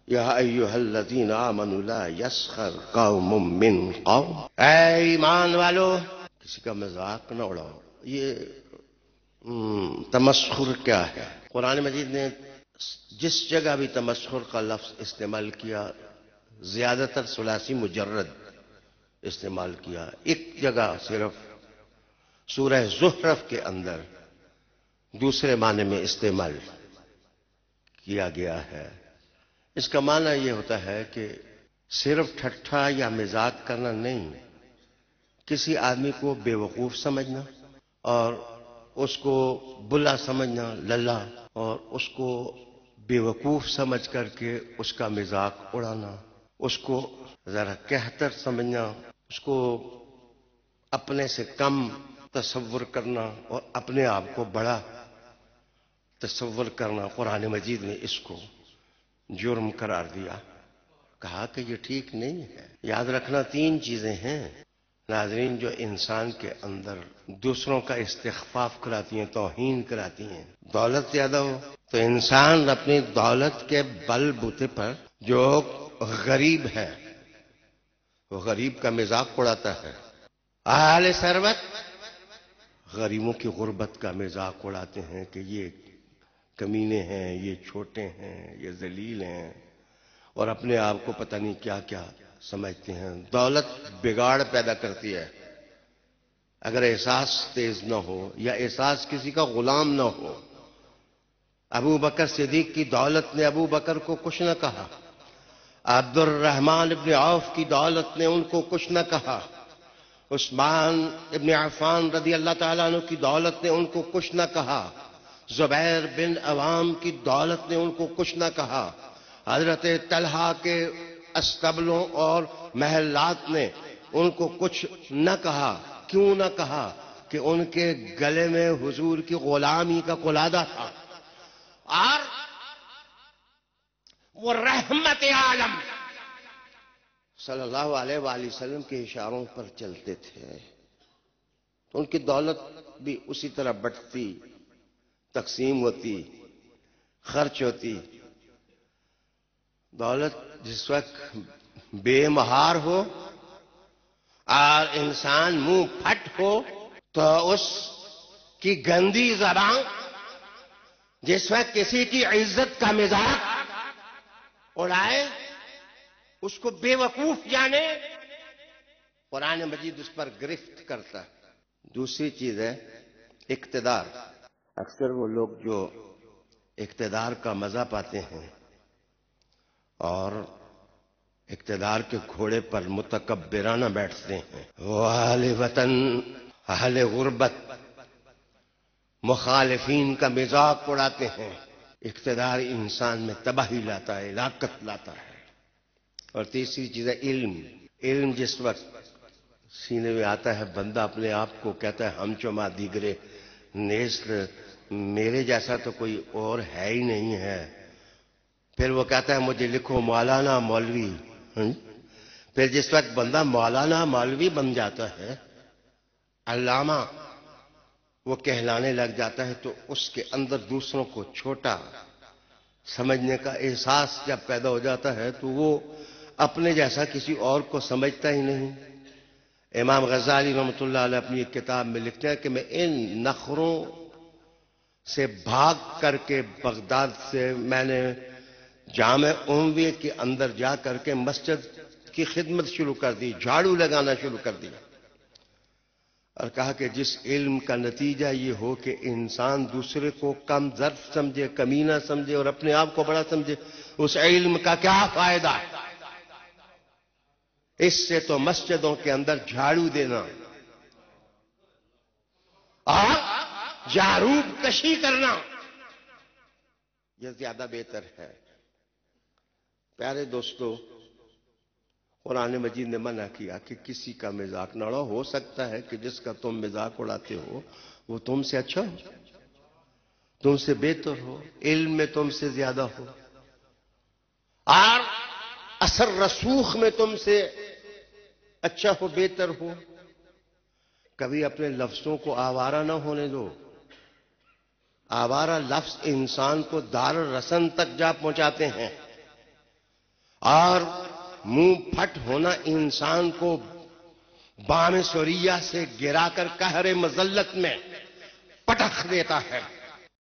یا ایھا الذین آمنوا لا یسخر قوم من قوم، اے ایمان والو کسی کا مذاق نہ اڑاؤ۔ یہ تمسخر کیا ہے؟ قرآن مجید نے جس جگہ بھی تمسخر کا لفظ استعمال کیا زیادہ تر ثلاثی مجرد استعمال کیا، ایک جگہ صرف سورہ زخرف کے اندر دوسرے معنی میں استعمال کیا گیا ہے۔ اس کا معنی یہ ہوتا ہے کہ صرف ٹھٹھا یا مذاق کرنا نہیں، کسی آدمی کو بے وقوف سمجھنا اور اس کو بلا سمجھنا للہ، اور اس کو بے وقوف سمجھ کر کے اس کا مذاق اڑانا، اس کو ذرا کہتر سمجھنا، اس کو اپنے سے کم تصور کرنا اور اپنے آپ کو بڑا تصور کرنا، قرآن مجید نے اس کو جرم قرار دیا، کہا کہ یہ ٹھیک نہیں ہے۔ یاد رکھنا تین چیزیں ہیں ناظرین جو انسان کے اندر دوسروں کا استخفاف کراتی ہیں، توہین کراتی ہیں۔ دولت زیادہ ہو تو انسان اپنی دولت کے بل بوتے پر جو غریب ہے وہ غریب کا مذاق اڑاتا ہے، اہل ثروت غریبوں کی غربت کا مذاق اڑاتے ہیں کہ یہ کمینے ہیں، یہ چھوٹے ہیں، یہ ذلیل ہیں، اور اپنے آپ کو پتہ نہیں کیا کیا سمجھتے ہیں۔ دولت بگاڑ پیدا کرتی ہے اگر احساس تیز نہ ہو یا احساس کسی کا غلام نہ ہو۔ ابو بکر صدیق کی دولت نے ابو بکر کو کچھ نہ کہا، عبد الرحمن ابن عوف کی دولت نے ان کو کچھ نہ کہا، عثمان ابن عفان رضی اللہ تعالیٰ عنہ کی دولت نے ان کو کچھ نہ کہا، زبیر بن عوام کی دولت نے ان کو کچھ نہ کہا، حضرت طلحہ کے استبلوں اور محلات نے ان کو کچھ نہ کہا۔ کیوں نہ کہا؟ کہ ان کے گلے میں حضور کی غلامی کا قلادہ تھا، اور وہ رحمت عالم صلی اللہ علیہ وآلہ وسلم کے اشاروں پر چلتے تھے، تو ان کی دولت بھی اسی طرح بٹتی، تقسیم ہوتی، خرچ ہوتی۔ دولت جس وقت بے مہار ہو اور انسان منہ پھٹ ہو تو اس کی گندی زبان جس وقت کسی کی عزت کا مذاق اڑائے اس کو بے وقوف جانے، قرآن مجید اس پر گرفت کرتا ہے۔ دوسری چیز ہے اقتدار۔ اکثر وہ لوگ جو اقتدار کا مزہ پاتے ہیں اور اقتدار کے گھوڑے پر متکبرانہ بیٹھتے ہیں، وہ اہل وطن، اہل غربت، مخالفین کا مذاق اڑاتے ہیں۔ اقتدار انسان میں تباہی لاتا ہے، ہلاکت لاتا ہے۔ اور تیسری چیز ہے علم۔ علم جس وقت سینے میں آتا ہے بندہ اپنے آپ کو کہتا ہے ہم چما دیگرے نیست، میرے جیسا تو کوئی اور ہے ہی نہیں ہے۔ پھر وہ کہتا ہے مجھے لکھو مولانا مولوی۔ پھر جس وقت بندہ مولانا مولوی بن جاتا ہے، علامہ وہ کہلانے لگ جاتا ہے، تو اس کے اندر دوسروں کو چھوٹا سمجھنے کا احساس جب پیدا ہو جاتا ہے تو وہ اپنے جیسا کسی اور کو سمجھتا ہی نہیں۔ امام غزالی رحمۃ اللہ علیہ اپنی ایک کتاب میں لکھتے ہیں کہ میں ان نخروں سے بھاگ کر کے بغداد سے میں نے جامع امویہ کے اندر جا کر کے مسجد کی خدمت شروع کر دی، جھاڑو لگانا شروع کر دیا، اور کہا کہ جس علم کا نتیجہ یہ ہو کہ انسان دوسرے کو کم ظرف سمجھے، کمینہ سمجھے اور اپنے آپ کو بڑا سمجھے، اس علم کا کیا فائدہ ہے؟ اس سے تو مسجدوں کے اندر جھاڑو دینا اور جاروب کشی کرنا یہ زیادہ بہتر ہے۔ پیارے دوستو، قرآن مجید نے منع کیا کہ کسی کا مذاق نہ اڑاؤ۔ ہو سکتا ہے کہ جس کا تم مذاق اڑاتے ہو وہ تم سے اچھا ہو، تم سے بہتر ہو، علم میں تم سے زیادہ ہو، اور اثر رسوخ میں تم سے اچھا ہو، بہتر ہو۔ کبھی اپنے لفظوں کو آوارہ نہ ہونے دو۔ آوارہ لفظ انسان کو دار رسن تک جا پہنچاتے ہیں۔ اور منہ پھٹ ہونا انسان کو بام سوریہ سے گرا کر قہر مذلت میں پٹخ دیتا ہے.